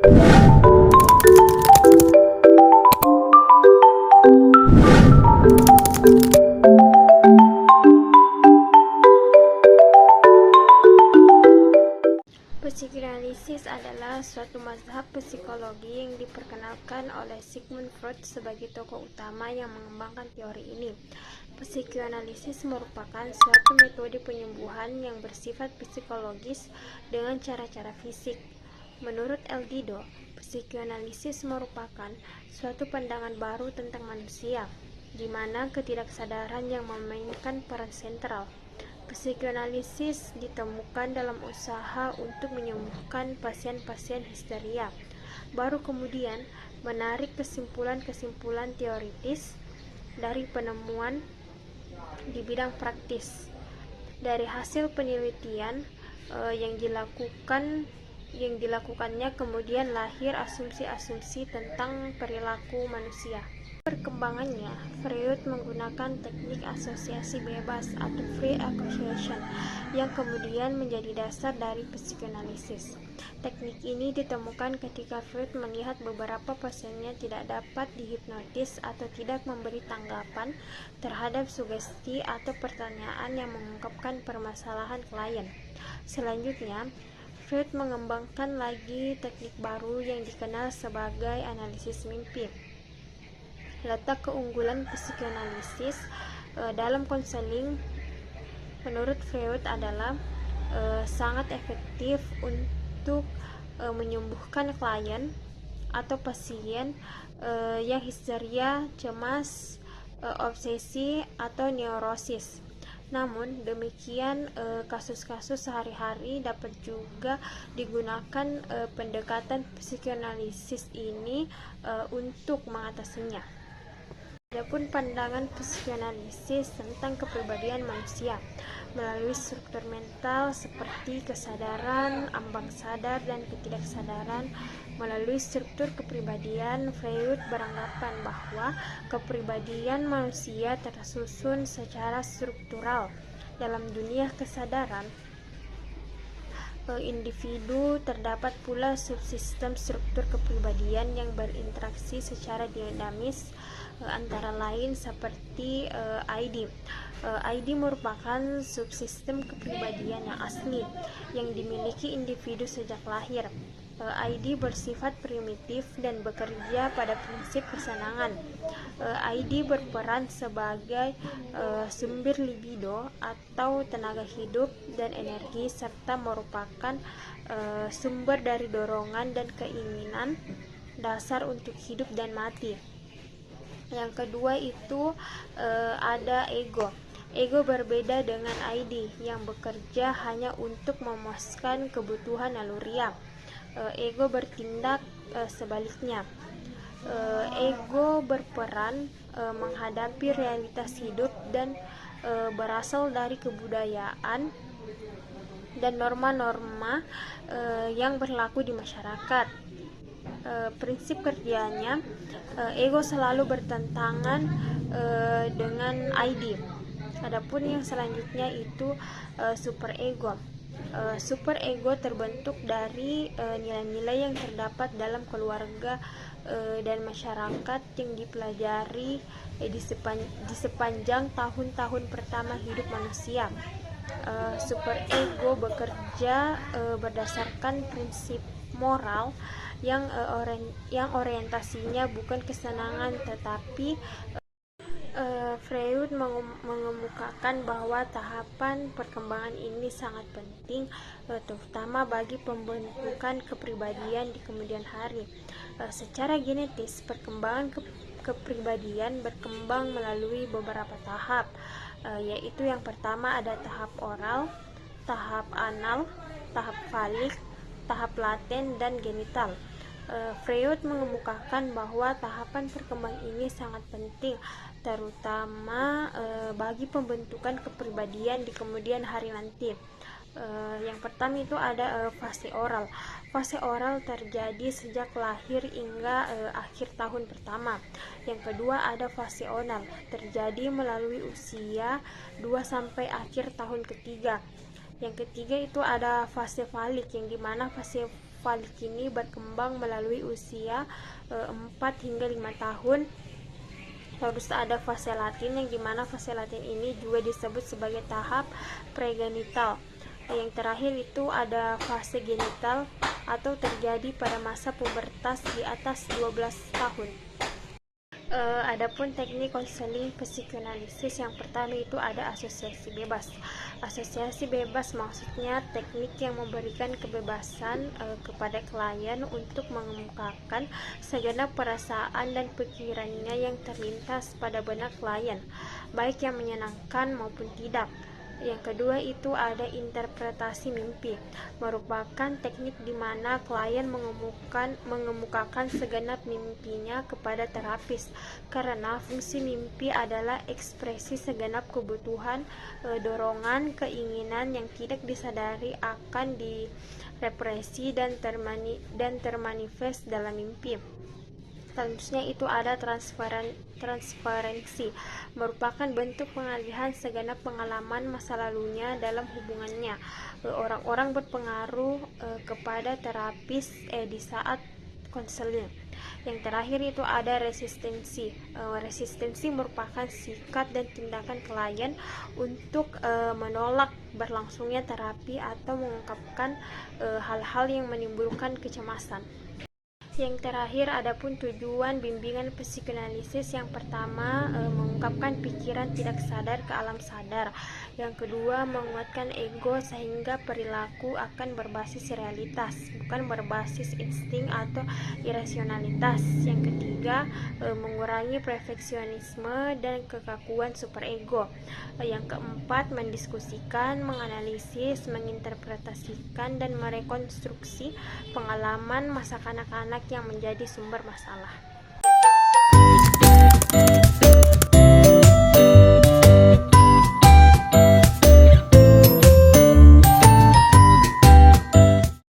Psikoanalisis adalah suatu mazhab psikologi yang diperkenalkan oleh Sigmund Freud sebagai tokoh utama yang mengembangkan teori ini. Psikoanalisis merupakan suatu metode penyembuhan yang bersifat psikologis dengan cara-cara fisik. Menurut Eldido, psikoanalisis merupakan suatu pandangan baru tentang manusia, di mana ketidaksadaran yang memainkan peran sentral. Psikoanalisis ditemukan dalam usaha untuk menyembuhkan pasien-pasien histeria, baru kemudian menarik kesimpulan-kesimpulan teoritis dari penemuan di bidang praktis. Dari hasil penelitian yang dilakukannya kemudian lahir asumsi-asumsi tentang perilaku manusia. Perkembangannya, Freud menggunakan teknik asosiasi bebas atau free association yang kemudian menjadi dasar dari psikoanalisis. Teknik ini ditemukan ketika Freud melihat beberapa pasiennya tidak dapat dihipnotis atau tidak memberi tanggapan terhadap sugesti atau pertanyaan yang mengungkapkan permasalahan klien. Selanjutnya, Freud mengembangkan lagi teknik baru yang dikenal sebagai analisis mimpi. Letak keunggulan psikoanalisis dalam konseling menurut Freud adalah sangat efektif untuk menyembuhkan klien atau pasien yang histeria, cemas, obsesi, atau neurosis. Namun demikian, kasus-kasus sehari-hari dapat juga digunakan pendekatan psikoanalisis ini untuk mengatasinya. Adapun pandangan psikoanalisis tentang kepribadian manusia melalui struktur mental seperti kesadaran, ambang sadar, dan ketidaksadaran. Melalui struktur kepribadian, Freud beranggapan bahwa kepribadian manusia tersusun secara struktural. Dalam dunia kesadaran individu terdapat pula subsistem struktur kepribadian yang berinteraksi secara dinamis, antara lain seperti ID. ID merupakan subsistem kepribadian yang asli yang dimiliki individu sejak lahir. ID bersifat primitif dan bekerja pada prinsip kesenangan. ID berperan sebagai sumber libido atau tenaga hidup dan energi, serta merupakan sumber dari dorongan dan keinginan dasar untuk hidup dan mati. Yang kedua itu ada ego. Ego berbeda dengan ID yang bekerja hanya untuk memuaskan kebutuhan naluriah. Ego bertindak sebaliknya. Ego berperan menghadapi realitas hidup dan berasal dari kebudayaan dan norma-norma yang berlaku di masyarakat. Prinsip kerjanya, ego selalu bertentangan dengan ID. Adapun yang selanjutnya itu superego. Superego terbentuk dari nilai-nilai yang terdapat dalam keluarga dan masyarakat yang dipelajari di sepanjang tahun-tahun pertama hidup manusia. Superego bekerja berdasarkan prinsip moral yang orientasinya bukan kesenangan, tetapi Freud mengemukakan bahwa tahapan perkembangan ini sangat penting, terutama bagi pembentukan kepribadian di kemudian hari. Secara genetis, perkembangan kepribadian berkembang melalui beberapa tahap, yaitu yang pertama ada tahap oral, tahap anal, tahap falik, tahap laten, dan genital. Freud mengemukakan bahwa tahapan perkembangan ini sangat penting, terutama bagi pembentukan kepribadian di kemudian hari nanti. Yang pertama itu ada fase oral. Fase oral terjadi sejak lahir hingga akhir tahun pertama. Yang kedua ada fase onal, terjadi melalui usia 2 sampai akhir tahun ketiga. Yang ketiga itu ada fase falik, yang dimana fase neurofalik ini berkembang melalui usia 4 hingga 5 tahun. Terus ada fase latin, yang dimana fase latin ini juga disebut sebagai tahap pregenital. Yang terakhir itu ada fase genital atau terjadi pada masa pubertas di atas 12 tahun. Adapun teknik konseling psikoanalisis yang pertama itu ada asosiasi bebas. Asosiasi bebas maksudnya teknik yang memberikan kebebasan kepada klien untuk mengemukakan segenap perasaan dan pikirannya yang terlintas pada benak klien, baik yang menyenangkan maupun tidak. Yang kedua itu ada interpretasi mimpi, merupakan teknik di mana klien mengemukakan segenap mimpinya kepada terapis, karena fungsi mimpi adalah ekspresi segenap kebutuhan, dorongan, keinginan yang tidak disadari akan direpresi dan termanifest dalam mimpi. Selanjutnya itu ada transferensi, merupakan bentuk pengalihan segenap pengalaman masa lalunya dalam hubungannya orang-orang berpengaruh kepada terapis di saat konseling. Yang terakhir itu ada resistensi. Resistensi merupakan sikap dan tindakan klien untuk menolak berlangsungnya terapi atau mengungkapkan hal-hal yang menimbulkan kecemasan. Yang terakhir, adapun tujuan bimbingan psikoanalisis, yang pertama mengungkapkan pikiran tidak sadar ke alam sadar. Yang kedua, menguatkan ego sehingga perilaku akan berbasis realitas, bukan berbasis insting atau irasionalitas. Yang ketiga, mengurangi perfeksionisme dan kekakuan superego. Yang keempat, mendiskusikan, menganalisis, menginterpretasikan dan merekonstruksi pengalaman masa kanak-kanak yang menjadi sumber masalah.